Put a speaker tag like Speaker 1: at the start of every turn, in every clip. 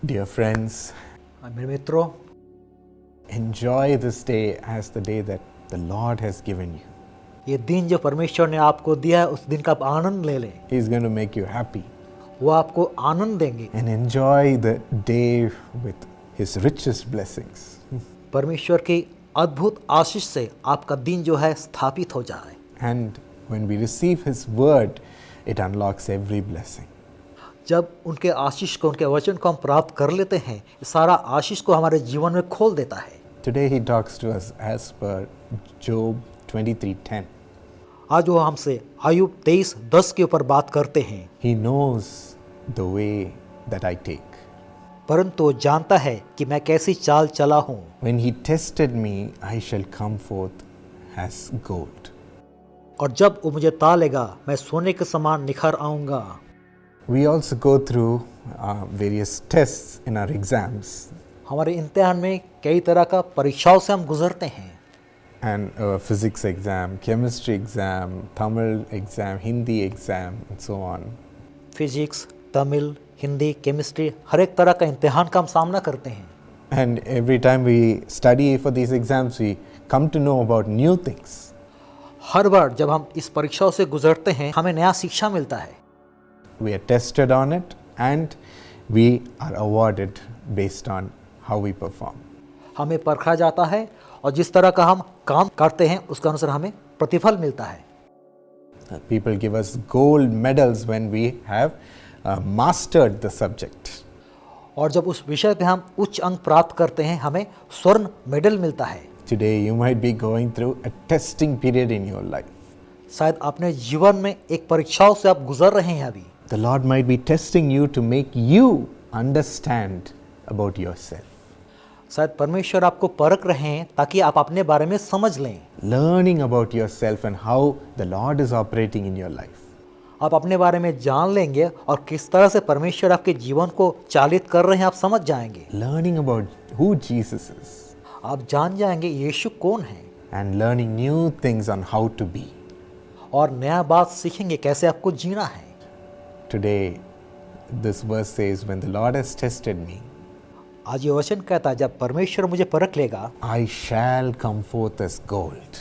Speaker 1: Dear friends,
Speaker 2: मेरे मित्रों,
Speaker 1: enjoy this day as the day that the Lord has given you.
Speaker 2: ये दिन जो परमेश्वर ने आपको दिया है उस दिन का आप आनंद ले लें।
Speaker 1: He's going to make you happy
Speaker 2: वो आपको आनंद देंगे।
Speaker 1: and enjoy the day with His richest blessings.
Speaker 2: परमेश्वर की अद्भुत आशीष से आपका दिन जो है स्थापित हो जाए।
Speaker 1: And when we receive His word, it unlocks every blessing.
Speaker 2: जब उनके आशीष को, उनके वचन को हम प्राप्त कर लेते हैं, ये सारा आशीष को हमारे जीवन में खोल देता है।
Speaker 1: Today He talks to us as per Job 23:10.
Speaker 2: आज वो हमसे आयुब 23:10 के ऊपर बात करते हैं।
Speaker 1: He knows the way that I take.
Speaker 2: परंतु वो जानता है कि मैं कैसी चाल चला हूँ।
Speaker 1: When He tested me, I shall come forth as gold.
Speaker 2: और जब वो मुझे तालेगा, मैं सोने के समान निखर आऊँगा।
Speaker 1: We also go through various tests in our exams.
Speaker 2: हमारे इम्तिहान में कई तरह का परीक्षाओं से हम गुजरते हैं।
Speaker 1: And physics exam, chemistry exam, Tamil exam, Hindi exam, and so on.
Speaker 2: Physics, Tamil, Hindi, chemistry, हर एक तरह का इम्तिहान का हम सामना करते हैं।
Speaker 1: And every time we study for these exams, we come to know about new things.
Speaker 2: हर बार जब हम इस परीक्षाओं से गुजरते हैं, हमें नया शिक्षा मिलता है।
Speaker 1: We are tested on it, and we are awarded based on how we perform.
Speaker 2: हमें परखा जाता है और जिस तरह का हम काम करते हैं उसके अनुसार हमें प्रतिफल मिलता है।
Speaker 1: People give us gold medals when we have mastered the subject.
Speaker 2: और जब उस विषय पे हम उच्च अंक प्राप्त करते हैं, हमें स्वर्ण मेडल मिलता है।
Speaker 1: Today you might be going through a testing period in your life.
Speaker 2: शायद अपने जीवन में एक परीक्षाओं से आप गुजर रहे हैं अभी।
Speaker 1: The Lord might be testing you to make you understand about yourself.
Speaker 2: शायद परमेश्वर आपको परख रहे हैं ताकि आप अपने बारे में समझ लें।
Speaker 1: Learning about yourself and how the Lord is operating in your life.
Speaker 2: आप अपने बारे में जान लेंगे और किस तरह से परमेश्वर आपके जीवन को चालित कर रहे हैं, आप समझ जाएंगे।
Speaker 1: Learning about who Jesus is.
Speaker 2: आप जान जाएंगे यीशु कौन है।
Speaker 1: And learning new things on how to be.
Speaker 2: और नया बात सीखेंगे कैसे आपको जीना है।
Speaker 1: Today, this verse says, when the Lord has tested me,
Speaker 2: आज ये वचन कहता है जब परमेश्वर मुझे परख लेगा,
Speaker 1: I shall come forth as gold.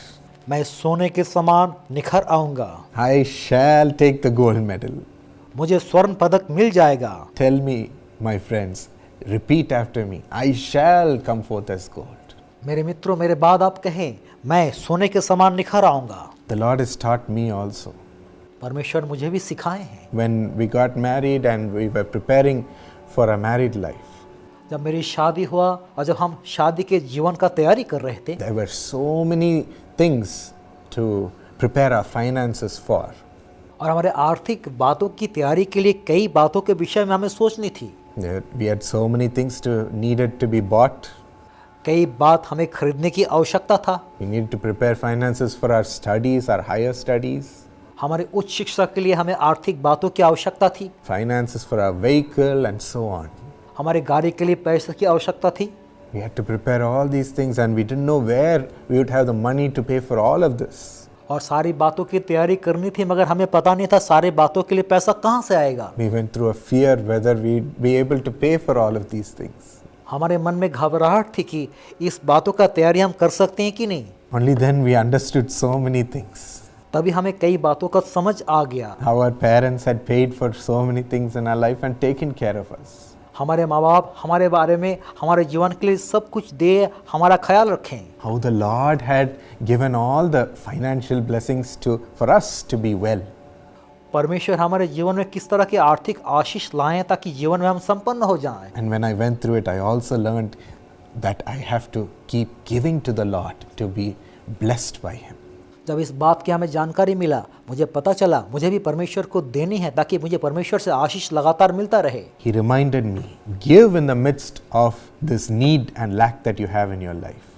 Speaker 2: मैं सोने के समान निखर आऊंगा।
Speaker 1: I shall take the gold medal.
Speaker 2: मुझे स्वर्ण पदक मिल जाएगा।
Speaker 1: Tell me, my friends, repeat after me. I shall come forth as gold.
Speaker 2: मेरे मित्रों, मेरे बाद आप कहें, मैं सोने के समान निखर आऊंगा।
Speaker 1: The Lord has taught me also.
Speaker 2: परमेश्वर मुझे भी सिखाए हैं।
Speaker 1: When we got married and we were preparing for a married life,
Speaker 2: जब मेरी शादी हुआ और जब हम शादी के जीवन का तैयारी कर रहे थे,
Speaker 1: there were so many things to prepare our finances for.
Speaker 2: और हमारे आर्थिक बातों की तैयारी के लिए कई बातों के विषय में हमें सोचनी थी।
Speaker 1: We had so many things needed to be bought.
Speaker 2: कई बात हमें खरीदने की आवश्यकता था।
Speaker 1: We needed to prepare finances for our studies, our higher studies.
Speaker 2: हमारे उच्च शिक्षा के लिए हमें आर्थिक बातों की आवश्यकता थी।
Speaker 1: Finances for our vehicle and so on.
Speaker 2: हमारे गाड़ी के लिए पैसे की आवश्यकता थी।
Speaker 1: We had to prepare all these things and we didn't know where we would have the money to pay for all of this.
Speaker 2: और सारी बातों की तैयारी करनी थी, मगर हमें पता नहीं था सारे बातों के लिए पैसा कहाँ से आएगा।
Speaker 1: We went through a fear whether we'd be able to pay for all of these things.
Speaker 2: हमारे मन में घबराहट थी कि इस बातों का तैयारी हम कर सकते हैं कि नहीं।
Speaker 1: Only then we understood so many things.
Speaker 2: तभी हमें कई बातों का समझ आ गया।
Speaker 1: How our parents had paid for so many things in our life and taken care of us.
Speaker 2: हमारे माँ बाप हमारे बारे में, हमारे जीवन के लिए सब कुछ दे, हमारा ख्याल रखें।
Speaker 1: How the Lord had given all the financial blessings for us to be well.
Speaker 2: परमेश्वर हमारे जीवन में किस तरह की आर्थिक आशीष लाएं ताकि जीवन में हम संपन्न हो जाएं।
Speaker 1: And when I went through it, I also learned that I have to keep giving to the Lord to be blessed by Him.
Speaker 2: जब इस बात की हमें जानकारी मिला, मुझे पता चला मुझे भी परमेश्वर को देनी है ताकि मुझे परमेश्वर से आशीष लगातार मिलता रहे।
Speaker 1: He reminded me, give in the midst of this need and lack that you have in your life.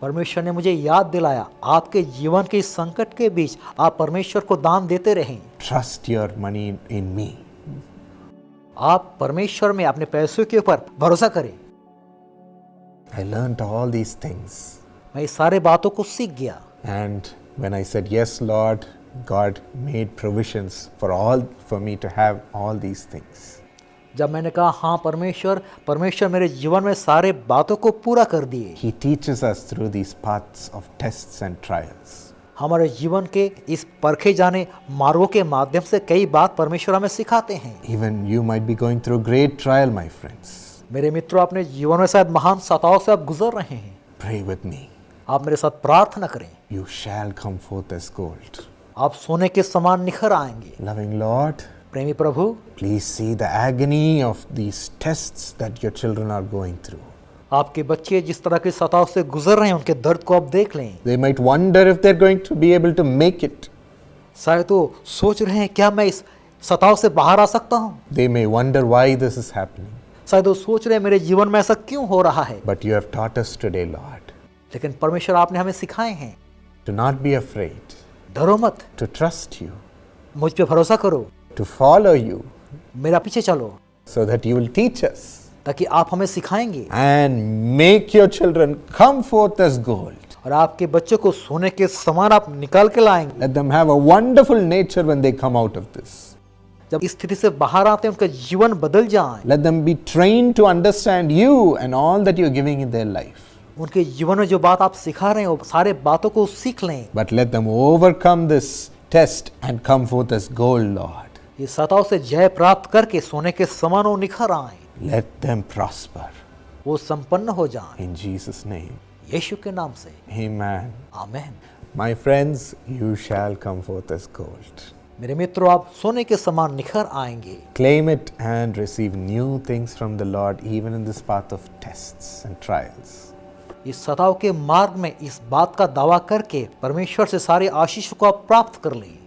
Speaker 2: परमेश्वर ने मुझे याद दिलाया, आपके जीवन के इस संकट के बीच आप परमेश्वर को दान देते रहें।
Speaker 1: Trust your money in me.
Speaker 2: आप परमेश्वर में अपने पैसों के ऊपर भरोसा करें।
Speaker 1: I learned all these things.
Speaker 2: मैं इस सारे बातों को सीख गया।
Speaker 1: And when I said yes, Lord, God made provisions for me to have all these things.
Speaker 2: जब मैंने कहा हाँ परमेश्वर, परमेश्वर मेरे जीवन में सारे बातों को पूरा कर दिए।
Speaker 1: He teaches us through these paths of tests and trials.
Speaker 2: हमारे जीवन के इस परखे जाने मार्गों के माध्यम से कई बात परमेश्वर हमें सिखाते हैं।
Speaker 1: Even you might be going through a great trial, my friends.
Speaker 2: मेरे मित्रों, अपने जीवन में शायद महान सताव से आप गुजर रहे हैं।
Speaker 1: Pray with me.
Speaker 2: आप मेरे साथ प्रार्थना करें।
Speaker 1: You shall come forth as gold.
Speaker 2: आप सोने के समान निखर आएंगे।
Speaker 1: Loving Lord,
Speaker 2: प्रेमी प्रभु,
Speaker 1: please see the agony of these tests that your children are going through.
Speaker 2: आपके बच्चे जिस तरह के सताव से गुजर रहे हैं उनके दर्द को आप देख लें।
Speaker 1: They might wonder if they're going to be able to make it.
Speaker 2: शायद वो सोच रहे हैं क्या मैं इस सताव से बाहर आ सकता हूँ।
Speaker 1: They may wonder why this is happening.
Speaker 2: शायद वो सोच रहे हैं मेरे जीवन में ऐसा क्यों हो रहा है।
Speaker 1: But you have taught us today, Lord,
Speaker 2: लेकिन परमेश्वर आपने हमें सिखाए हैं,
Speaker 1: to not be afraid,
Speaker 2: डरो मत,
Speaker 1: to trust you,
Speaker 2: मुझ पे भरोसा करो,
Speaker 1: to follow you,
Speaker 2: मेरा पीछे चलो,
Speaker 1: so that you will teach us
Speaker 2: ताकि आप हमें सिखाएंगे
Speaker 1: and make your children come forth as gold.
Speaker 2: और आपके बच्चों को सोने के समान आप निकाल के लाएंगे।
Speaker 1: Let them have a wonderful nature when they come out of this.
Speaker 2: जब इस स्थिति से बाहर आते हैं उनका जीवन बदल जाए।
Speaker 1: Let them be trained to understand you and all that you're giving in their life.
Speaker 2: उनके जीवन में जो बात आप सिखा रहे हैं वो सारे बातों को सीख लें।
Speaker 1: But let them overcome this test and come forth as gold, Lord.
Speaker 2: ये सताव से जय प्राप्त करके सोने के समान वो निखर आए,
Speaker 1: Let them prosper.
Speaker 2: वो संपन्न हो जाएं।
Speaker 1: In Jesus' name.
Speaker 2: यीशु के नाम से
Speaker 1: Amen.
Speaker 2: Amen.
Speaker 1: My friends, you shall come forth as gold.
Speaker 2: मेरे मित्रों, आप सोने के समान निखर आएंगे।
Speaker 1: Claim it and receive new things from the Lord, even in this path of tests and trials.
Speaker 2: इस सताव के मार्ग में इस बात का दावा करके परमेश्वर से सारे आशीष को आप प्राप्त कर लें।